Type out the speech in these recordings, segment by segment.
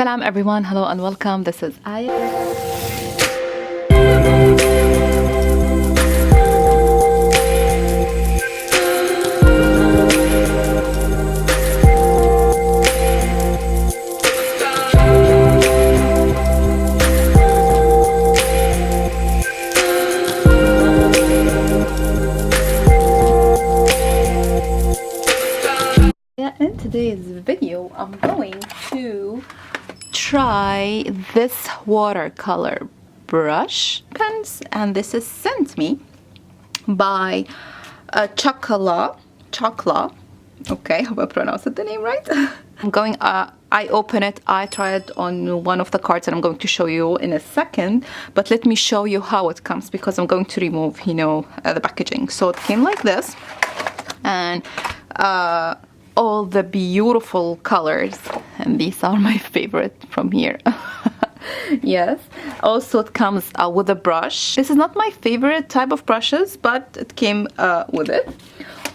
Salam everyone, hello and welcome. This is Aya. In today's video, I'm going to try this watercolor brush pens, and this is sent me by Chalkola. Okay, I hope I pronounced the name right. I'm going, I open it, I try it on one of the cards, and I'm going to show you in a second, but let me show you how it comes, because I'm going to remove, the packaging. So it came like this, and all the beautiful colors, and these are my favorite from here. Yes, also it comes with a brush. This is not my favorite type of brushes, but it came with it.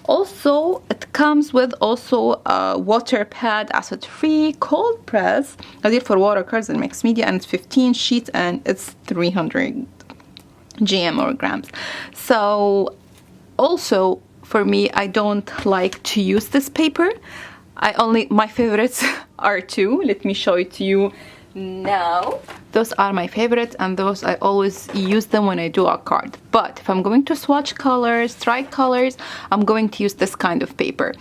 Also it comes with also a water pad, acid free, cold press, ideal for watercolors and mixed media, and it's 15 sheets and it's 300 gm or grams. So also for me, I don't like to use this paper. My favorites are two. Let me show it to you now. Those are my favorites, and those I always use them when I do a card. But if I'm going to swatch colors, try colors, I'm going to use this kind of paper.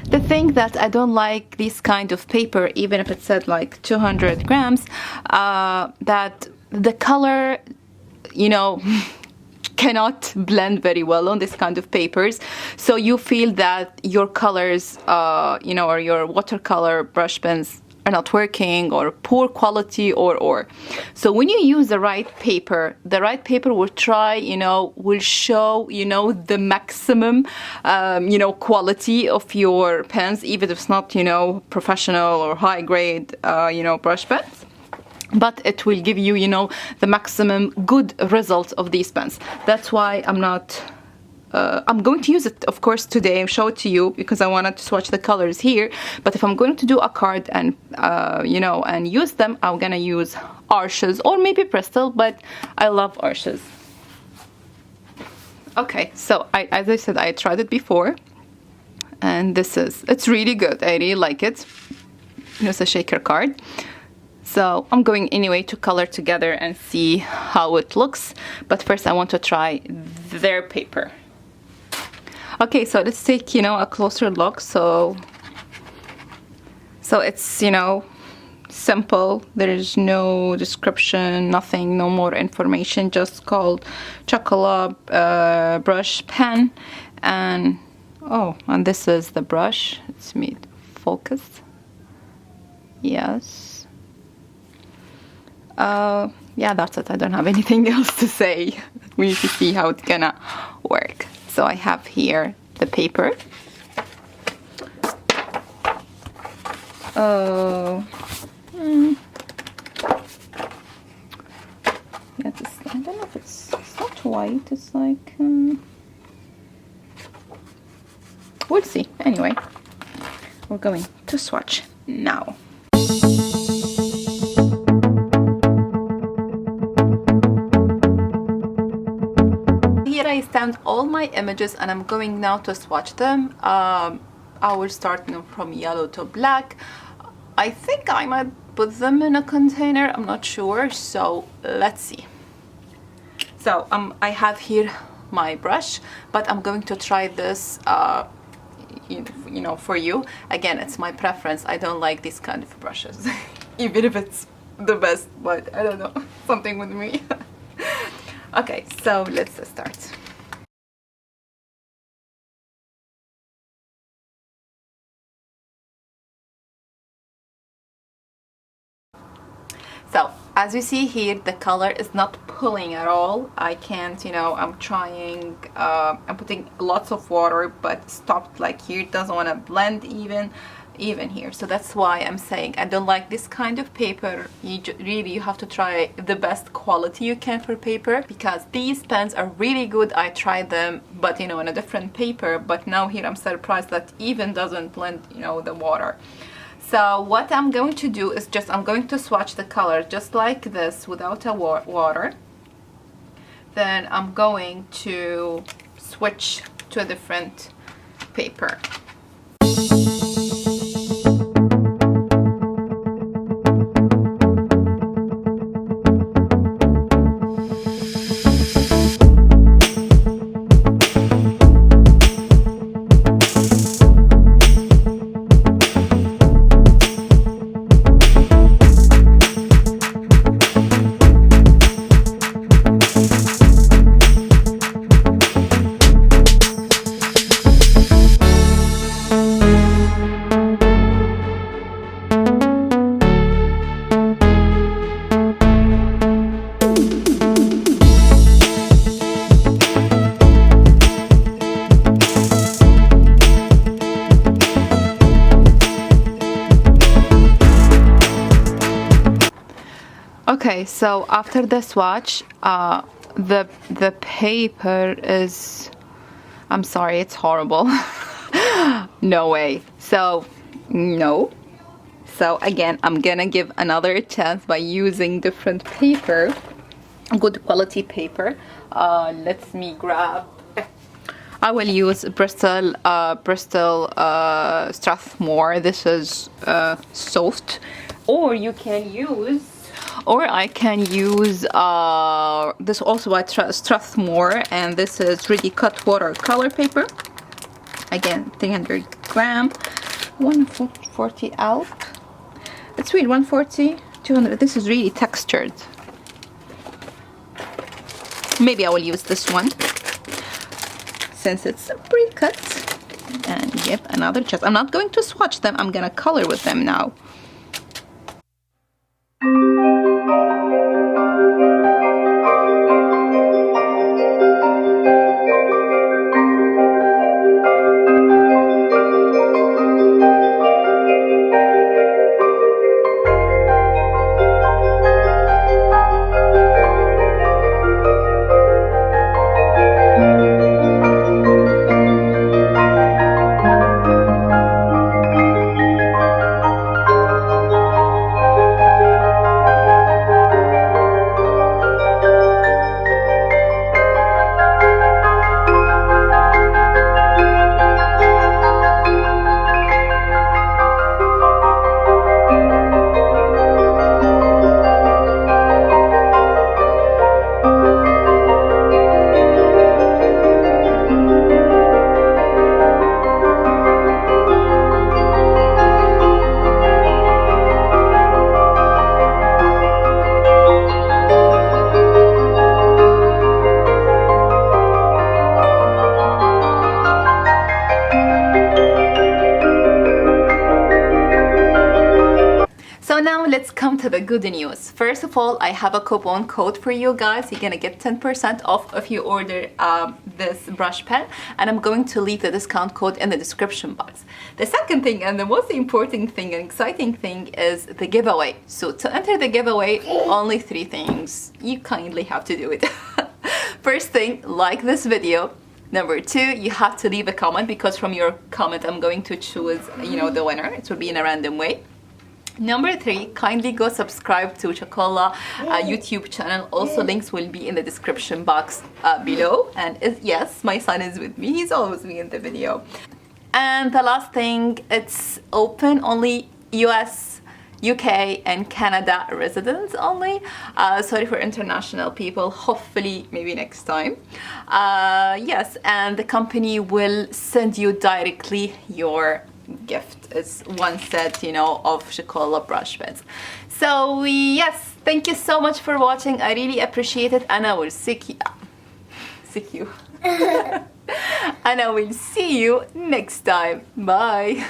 The thing that I don't like this kind of paper, even if it said like 200 grams, that the color, cannot blend very well on this kind of papers, so you feel that your colors or your watercolor brush pens are not working, or poor quality, or so when you use the right paper will try, will show, the maximum quality of your pens, even if it's not, professional or high grade brush pens. But it will give you, the maximum good results of these pens. That's why I'm going to use it, of course, today and show it to you, because I wanted to swatch the colors here. But if I'm going to do a card and, and use them, I'm gonna use Arches or maybe Bristol, but I love Arches. Okay, so as I said, I tried it before, and it's really good. I really like it. It's a shaker card. So I'm going anyway to color together and see how it looks. But first I want to try their paper. Okay, so let's take, a closer look. So it's, simple. There is no description, nothing, no more information, just called Chalkola brush pen. And this is the brush. It's made focus. Yes. Yeah, that's it. I don't have anything else to say. We need to see how it's gonna work. So I have here the paper. Yeah, I don't know if it's not white. It's like we'll see. Anyway, we're going to swatch now. Here I stamped all my images, and I'm going now to swatch them. I will start from yellow to black. I think I might put them in a container, I'm not sure, so let's see. So I have here my brush, but I'm going to try this for you. Again, it's my preference. I don't like these kind of brushes even if it's the best, but I don't know, something with me. Okay, so let's start. So as you see here, the color is not pulling at all. I can't, I'm trying, I'm putting lots of water, but stopped like here. It doesn't want to blend even here. So that's why I'm saying I don't like this kind of paper. You have to try the best quality you can for paper, because these pens are really good. I tried them, but in a different paper, but now here I'm surprised that even doesn't blend, the water. So what I'm going to do is just I'm going to swatch the color just like this without a water. Then I'm going to switch to a different paper. Okay, so after the swatch, the paper is, I'm sorry, it's horrible. No way. So no. So again, I'm gonna give another chance by using different paper, good quality paper. Let me grab. I will use Bristol Strathmore. This is soft, or you can use. Or I can use this also by Strathmore, and this is really cut watercolor paper. Again, 300 gram, 140 alp. It's really 140, 200. This is really textured. Maybe I will use this one since it's pre-cut, and give another chance. I'm not going to swatch them. I'm gonna color with them now. So now let's come to the good news. First of all, I have a coupon code for you guys. You're gonna get 10% off if you order this brush pen, and I'm going to leave the discount code in the description box. The second thing, and the most important thing and exciting thing, is the giveaway. So to enter the giveaway, only 3 things. You kindly have to do it. First thing, like this video. Number 2, you have to leave a comment, because from your comment I'm going to choose, the winner. It will be in a random way. Number 3, kindly go subscribe to Chalkola YouTube channel. Also, links will be in the description box below. And yes, my son is with me. He's always me in the video. And the last thing, it's open only US, UK and Canada residents only. Sorry for international people. Hopefully, maybe next time. Yes, and the company will send you directly your gift. It's one set, of Chalkola brush pens. So yes, thank you so much for watching. I really appreciate it, and I will see you. And I will see you next time. Bye.